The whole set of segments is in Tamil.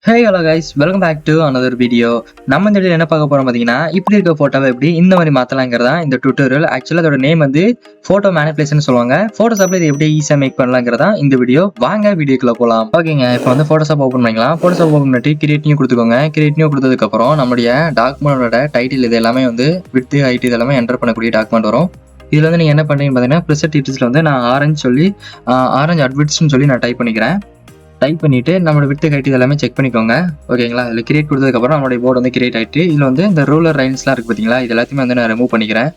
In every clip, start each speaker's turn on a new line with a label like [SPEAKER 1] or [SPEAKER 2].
[SPEAKER 1] Hey hello guys, welcome back to another video. நம்ம இந்த வீடியோ என்ன பார்க்க போறோம் பார்த்தீங்கன்னா, இப்படி இருக்க ஃபோட்டோவை எப்படி இந்த மாதிரி மாற்றலாங்கிறதா இந்த டியூட்டோரியல். ஆக்சுவலாக அதோட நேம் வந்து ஃபோட்டோ மேனிபுலேஷன் சொல்லுவாங்க. ஃபோட்டோஷாப்பில் இது எப்படி ஈஸியாக மேக் பண்ணலாங்கிறதா இந்த வீடியோ. வாங்க வீடியோக்குள்ள போகலாம். ஓகேங்க, இப்போ வந்து ஃபோட்டோஷாப் ஓப்பன் பண்ணிக்கலாம். ஃபோட்டோஷாப் ஓப்பன் பண்ணிட்டு கிரியேட் நியூ கொடுத்துக்கோங்க. கிரியேட் நியூ கொடுத்ததுக்கப்புறம் நம்மளுடைய டாக்குமெண்டோட டைட்டில் இது எல்லாமே வந்து வித் ஹைட் இது எல்லாமே என்டர் பண்ணக்கூடிய டாக்குமெண்ட் வரும். இதில் வந்து நீங்கள் என்ன பண்ணுறீங்க பார்த்தீங்கன்னா, ப்ரெசெட் டீட்டெயில்ஸில் வந்து நான் ஆரஞ்சு அட்விட்ஸ்னு சொல்லி நான் டைப் பண்ணிக்கிறேன். டைப் பண்ணிவிட்டு நம்மளோட விட்டு ஹைட் எல்லாமே செக் பண்ணிக்கோங்க. ஓகேங்களா, இதில் கிரியேட் கொடுத்ததுக்கப்புறம் நம்மளுடைய போர்டு வந்து கிரியேட் ஆகிட்டு இதில் வந்து இந்த ரூலர் லைன்ஸ்லாம் இருக்குது பார்த்தீங்களா, இது எல்லாத்தையுமே வந்து நான் ரிமூவ் பண்ணிக்கிறேன்.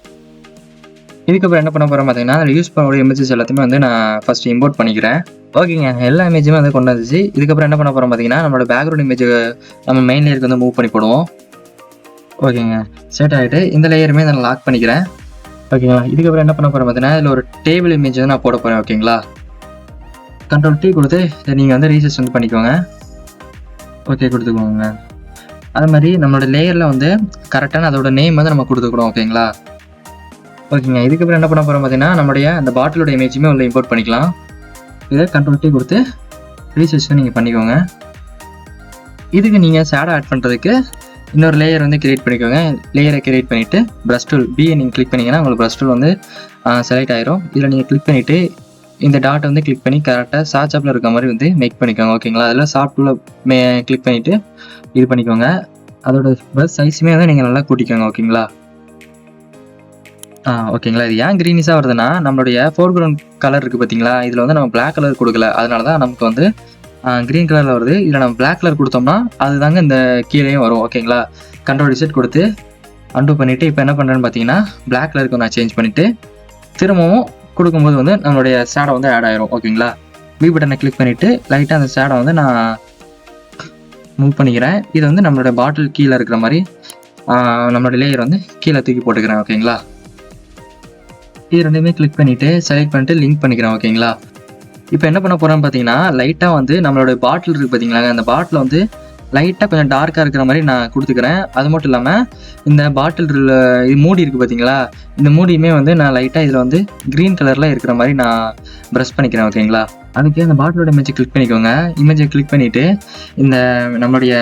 [SPEAKER 1] இதுக்கப்புறம் என்ன பண்ண போகிறேன் பார்த்தீங்கன்னா, அதில் யூஸ் பண்ணக்கூடிய இமேஜஸ் எல்லாத்தையுமே வந்து நான் ஃபஸ்ட்டு இம்போர்ட் பண்ணிக்கிறேன். ஓகேங்க, எல்லா இமேஜுமே வந்து கொண்டு வந்துச்சு. இதுக்கப்புறம் என்ன பண்ண போகிறோம் பார்த்தீங்கன்னா, நம்மளோட பேக்ரவுண்ட் இமேஜ் நம்ம மெயின் லேயருக்கு வந்து மூவ் பண்ணி போடுவோம். ஓகேங்க, செட் ஆகிட்டு இந்த லேயருமே நான் லாக் பண்ணிக்கிறேன். ஓகேங்களா, இதுக்கப்புறம் என்ன பண்ண போகிறேன் பார்த்தீங்கன்னா, இதில் ஒரு டேபிள் இமேஜ் வந்து நான் போட போகிறேன். ஓகேங்களா, கண்ட்ரோல் T கொடுத்து இதை நீங்கள் வந்து ரீசெட் வந்து பண்ணிக்கோங்க. ஓகே கொடுத்துக்கோங்க. அது மாதிரி நம்மளோட லேயரில் வந்து கரெக்டான அதோட நேம் வந்து நம்ம கொடுத்துக்கணும். ஓகேங்களா, ஓகேங்க. இதுக்கப்புறம் என்ன பண்ண போகிறோம் பார்த்தீங்கன்னா, நம்மளுடைய அந்த பாட்டிலோட இமேஜுமே உள்ள இம்போர்ட் பண்ணிக்கலாம். இதை கண்ட்ரோல் T கொடுத்து ரீசெட் நீங்கள் பண்ணிக்கோங்க. இதுக்கு நீங்கள் ஷேடோ ஆட் பண்ணுறதுக்கு இன்னொரு லேயர் வந்து கிரியேட் பண்ணிக்கோங்க. லேயரை கிரியேட் பண்ணிவிட்டு ப்ரஷ் டூல் பியை நீங்கள் கிளிக் பண்ணிங்கன்னா உங்களுக்கு ப்ரஷ் டூல் வந்து செலக்ட் ஆயிரும். இதில் நீங்கள் கிளிக் பண்ணிவிட்டு இந்த டாட் வந்து கிளிக் பண்ணி கரெக்டாக சார்ஜாப்பில் இருக்க மாதிரி வந்து மேக் பண்ணிக்கோங்க. ஓகேங்களா, அதில் சாஃப்ட்வேரில் கிளிக் பண்ணிவிட்டு இது பண்ணிக்கோங்க. அதோட ப்ரஷ் சைஸுமே வந்து நீங்கள் நல்லா கூட்டிக்கோங்க. ஓகேங்களா, ஓகேங்களா. இது ஏன் க்ரீனிஸாக வருதுன்னா, நம்மளுடைய ஃபோர்க்ரவுண்ட் கலர் இருக்குது பார்த்தீங்களா, இதில் வந்து நம்ம பிளாக் கலர் கொடுக்கல, அதனால தான் நமக்கு வந்து க்ரீன் கலரில் வருது. இதில் நம்ம பிளாக் கலர் கொடுத்தோம்னா அதுதாங்க இந்த கீழேயும் வரும். ஓகேங்களா, கண்ட்ரோல் செட் கொடுத்து அன்டூ பண்ணிவிட்டு இப்போ என்ன பண்ணுறேன்னு பார்த்தீங்கன்னா, பிளாக் கலருக்கு நான் சேஞ்ச் பண்ணிவிட்டு திரும்பவும் கொடுக்கும்போது வந்து நம்மளுடைய ஷேடோ வந்து ஆட் ஆயிரும். ஓகேங்களா, பி பட்டனை கிளிக் பண்ணிவிட்டு லைட்டாக அந்த ஷேடோ வந்து நான் மூவ் பண்ணிக்கிறேன். இது வந்து நம்மளோட பாட்டில் கீழே இருக்கிற மாதிரி நம்மளோட லேயர் வந்து கீழே தூக்கி போட்டுக்கிறேன். ஓகேங்களா, இது ரெண்டுமே கிளிக் பண்ணிவிட்டு செலக்ட் பண்ணிட்டு லிங்க் பண்ணிக்கிறேன். ஓகேங்களா, இப்போ என்ன பண்ண போகிறேன்னு பார்த்தீங்கன்னா, லைட்டாக வந்து நம்மளோட பாட்டில் இருக்குது பார்த்தீங்களா, அந்த பாட்டில் வந்து லைட்டாக கொஞ்சம் டார்க்காக இருக்கிற மாதிரி நான் கொடுத்துக்கிறேன். அது மட்டும் இல்லாமல் இந்த பாட்டில் இது மூடி இருக்குது பார்த்தீங்களா, இந்த மூடியுமே வந்து நான் லைட்டாக இதில் வந்து க்ரீன் கலரில் இருக்கிற மாதிரி நான் ப்ரஷ் பண்ணிக்கிறேன். ஓகேங்களா, அதுக்கு அந்த பாட்டிலோட இமேஜை கிளிக் பண்ணிக்கோங்க. இமேஜை கிளிக் பண்ணிவிட்டு இந்த நம்மளுடைய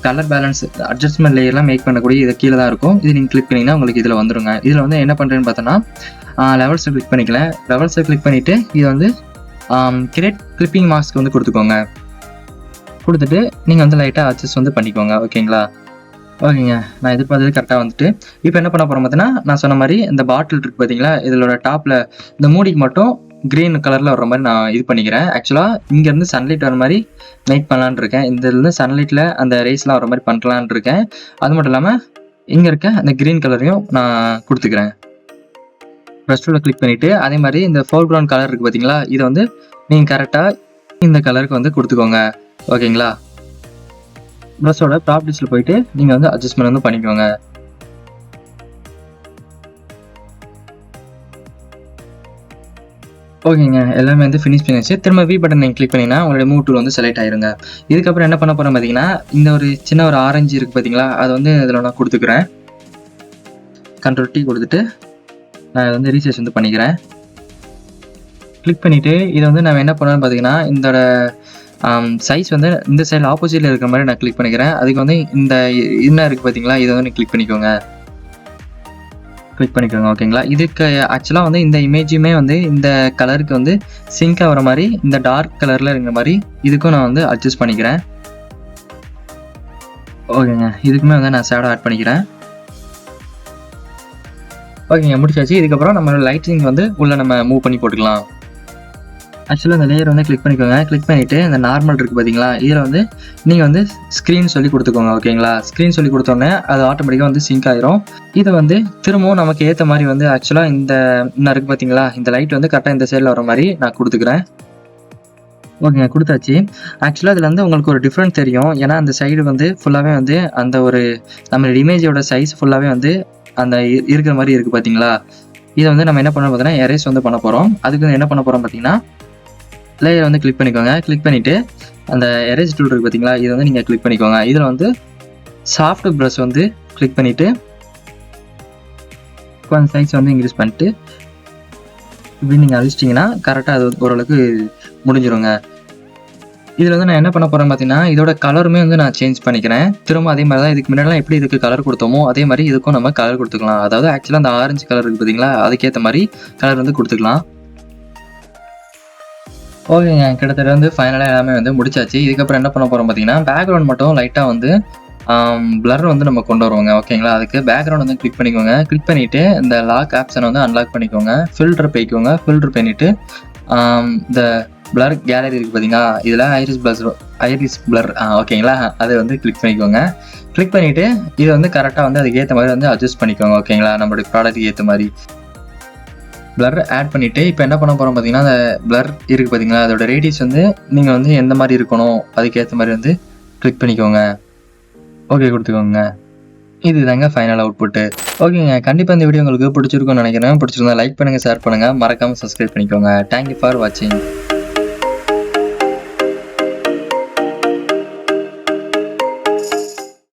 [SPEAKER 1] கலர் பேலன்ஸ் அட்ஜஸ்ட்மெண்ட் லேயர்லாம் மேக் பண்ணக்கூடிய இது கீழே தான் இருக்கும். இது நீங்கள் கிளிக் பண்ணிங்கன்னா உங்களுக்கு இதில் வந்துடுங்க. இதில் வந்து என்ன பண்ணுறேன்னு பார்த்தோன்னா, லெவல்ஸை கிளிக் பண்ணிக்கலாம். லெவல்ஸை கிளிக் பண்ணிவிட்டு இது வந்து கிரியேட் கிளிப்பிங் மாஸ்க் வந்து கொடுத்துக்கோங்க. கொடுத்துட்டு நீங்கள் வந்து லைட்டாக அட்ஜஸ்ட் வந்து பண்ணிக்கோங்க. ஓகேங்களா, ஓகேங்க. நான் எதிர்பார்த்தது கரெக்டாக வந்துட்டு இப்போ என்ன பண்ண போகிறோம் பார்த்தீங்கன்னா, நான் சொன்ன மாதிரி இந்த பாட்டில் இருக்குது பார்த்தீங்களா, இதோட டாப்பில் இந்த மூடிக்கு மட்டும் க்ரீன் கலரில் வர மாதிரி நான் இது பண்ணிக்கிறேன். ஆக்சுவலாக இங்கேருந்து சன்லைட் வர மாதிரி மேக் பண்ணலான்னு இருக்கேன். இருந்து சன்லைட்டில் அந்த ரேஸ்லாம் வர மாதிரி பண்ணலான்னு இருக்கேன். அது மட்டும் இல்லாமல் இங்கே இருக்க அந்த க்ரீன் கலரையும் நான் கொடுத்துக்கிறேன். ப்ரஷ் டூலை கிளிக் பண்ணிவிட்டு அதே மாதிரி இந்த ஃபோர்க்ரவுண்ட் கலர் இருக்குது பார்த்தீங்களா, இதை வந்து நீங்கள் கரெக்டாக இந்த கலருக்கு வந்து கொடுத்துக்கோங்க. ஓகேங்களா, ப்ரஷோட ப்ராப்பர்ட்டிஸில் போயிட்டு நீங்கள் வந்து அட்ஜஸ்ட்மெண்ட் வந்து பண்ணிக்கோங்க. ஓகேங்க, எல்லாமே வந்து ஃபினிஷ் பண்ணியாச்சு. திரும்ப வி பட்டன் நீங்கள் கிளிக் பண்ணிங்கன்னா உங்களுடைய மூவ் டூல் வந்து செலக்ட் ஆயிருங்க. இதுக்கப்புறம் என்ன பண்ண போகிறேன் பார்த்தீங்கன்னா, இந்த ஒரு சின்ன ஒரு ஆரஞ்சு இருக்குது பார்த்தீங்களா, அதை வந்து இதில் நான் கொடுத்துக்கிறேன். கண்ட்ரோல் T கொடுத்துட்டு நான் இதை வந்து ரீசெட் வந்து பண்ணிக்கிறேன். கிளிக் பண்ணிவிட்டு இதை வந்து நான் என்ன பண்ணுவேன்னு பார்த்தீங்கன்னா, இதோட சைஸ் வந்து இந்த சைடில் ஆப்போசிட்டில் இருக்கிற மாதிரி நான் கிளிக் பண்ணிக்கிறேன். அதுக்கு வந்து இந்த என்ன இருக்குது பார்த்தீங்களா, இதை வந்து கிளிக் பண்ணிக்கோங்க. ஓகேங்களா, இதுக்கு ஆக்சுவலாக வந்து இந்த இமேஜுமே வந்து இந்த கலருக்கு வந்து சிங்க் ஆகிற மாதிரி இந்த டார்க் கலரில் இருக்கிற மாதிரி இதுக்கும் நான் வந்து அட்ஜஸ்ட் பண்ணிக்கிறேன். ஓகேங்க, இதுக்குமே வந்து நான் ஷேடோ ஆட் பண்ணிக்கிறேன். ஓகேங்க, முடிச்சாச்சு. இதுக்கப்புறம் நம்ம லைட்டிங் வந்து உள்ளே நம்ம மூவ் பண்ணி போட்டுக்கலாம். ஆக்சுவலாக இந்த லேயர் வந்து கிளிக் பண்ணிக்கோங்க. கிளிக் பண்ணிவிட்டு இந்த நார்மல் இருக்குது பார்த்தீங்களா, இதில் வந்து நீங்கள் வந்து ஸ்க்ரீன் சொல்லி கொடுத்துக்கோங்க. ஓகேங்களா, ஸ்க்ரீன் சொல்லி கொடுத்தோன்னே அது ஆட்டோமேட்டிக்காக வந்து சிங்க் ஆயிரும். இதை வந்து திரும்பவும் நமக்கு ஏற்ற மாதிரி வந்து ஆக்சுவலாக இந்த இருக்குது பார்த்தீங்களா, இந்த லைட் வந்து கரெக்டாக இந்த சைடில் வர மாதிரி நான் கொடுத்துக்கிறேன். ஓகேங்க, கொடுத்தாச்சு. ஆக்சுவலாக இதில் வந்து உங்களுக்கு ஒரு டிஃப்ரெண்ட் தெரியும். ஏன்னா அந்த சைடு வந்து ஃபுல்லாகவே வந்து அந்த ஒரு நம்ம இமேஜோட சைஸ் ஃபுல்லாகவே வந்து அந்த இருக்கிற மாதிரி இருக்குது பார்த்தீங்களா. இதை வந்து நம்ம என்ன பண்ண பார்த்தீங்கன்னா எரேஸ் வந்து பண்ண போகிறோம். அதுக்கு என்ன பண்ண போகிறோம் பார்த்தீங்கன்னா, லேயர் வந்து கிளிக் பண்ணிக்கோங்க. கிளிக் பண்ணிவிட்டு அந்த எரேஸ் டூல் இருக்குது பார்த்தீங்களா, இதை வந்து நீங்கள் கிளிக் பண்ணிக்கோங்க. இதில் வந்து சாஃப்ட் ப்ரஷ் வந்து கிளிக் பண்ணிவிட்டு கொஞ்சம் சைஸ் வந்து இன்க்ரீஸ் பண்ணிட்டு இப்படி நீங்கள் அழிச்சிட்டிங்கன்னா கரெக்டாக அது ஓரளவுக்கு முடிஞ்சிருங்க. இதில் வந்து நான் என்ன பண்ண போகிறேன் பார்த்தீங்கன்னா, இதோட கலருமே வந்து நான் சேஞ்ச் பண்ணிக்கிறேன். திரும்ப அதே மாதிரி தான் இதுக்கு முன்னாடிலாம் எப்படி இதுக்கு கலர் கொடுத்தோமோ, அதே மாதிரி இதுக்கும் நம்ம கலர் கொடுத்துக்கலாம். அதாவது ஆக்சுவலாக அந்த ஆரஞ்சு கலர் இருக்குது பார்த்தீங்களா, அதுக்கேற்ற மாதிரி கலர் வந்து கொடுத்துக்கலாம். ஓகேங்க. கிட்டத்தட்ட வந்து ஃபைனலாக எல்லாமே வந்து முடிச்சாச்சு. இதுக்கப்புறம் என்ன பண்ண போகிறோம் பார்த்தீங்கன்னா, பேக்ரவுண்ட் மட்டும் லைட்டாக வந்து பிளர் வந்து நம்ம கொண்டு வருவோங்க. ஓகேங்களா, அதுக்கு பேக்ரவுண்ட் வந்து கிளிக் பண்ணிக்கோங்க. கிளிக் பண்ணிவிட்டு இந்த லாக் ஆப்ஷனை வந்து அன்லாக் பண்ணிக்கோங்க. ஃபில்டர் போய்க்கோங்க. ஃபில்டர் பண்ணிவிட்டு இந்த பிளர் கேலரி இருக்குது பார்த்தீங்களா, இதில் ஐரிஸ் பிளர் ஓகேங்களா, அதை வந்து கிளிக் பண்ணிக்கோங்க. கிளிக் பண்ணிவிட்டு இதை வந்து கரெக்டாக வந்து அதுக்கு ஏற்ற மாதிரி வந்து அட்ஜஸ்ட் பண்ணிக்கோங்க. ஓகேங்களா, நம்மளுடைய ப்ராடக்ட்டுக்கு ஏற்ற மாதிரி பிளர் ஆட் பண்ணிவிட்டு இப்போ என்ன பண்ண போகிறோம் பார்த்தீங்கன்னா, அந்த பிளர் இருக்குது பார்த்தீங்களா, அதோட ரேடியஸ் வந்து நீங்கள் வந்து எந்த மாதிரி இருக்கணும் அதுக்கேற்ற மாதிரி வந்து கிளிக் பண்ணிக்கோங்க. ஓகே கொடுத்துக்கோங்க. இது தாங்க ஃபைனல் அவுட்புட்டு. ஓகேங்க. கண்டிப்பாக இந்த வீடியோ உங்களுக்கு பிடிச்சிருக்கும்னு நினைக்கிறேன். பிடிச்சிருந்தா லைக் பண்ணுங்கள், ஷேர் பண்ணுங்கள், மறக்காமல் சப்ஸ்கிரைப் பண்ணிக்கோங்க. தேங்க்யூ ஃபார் வாட்சிங்.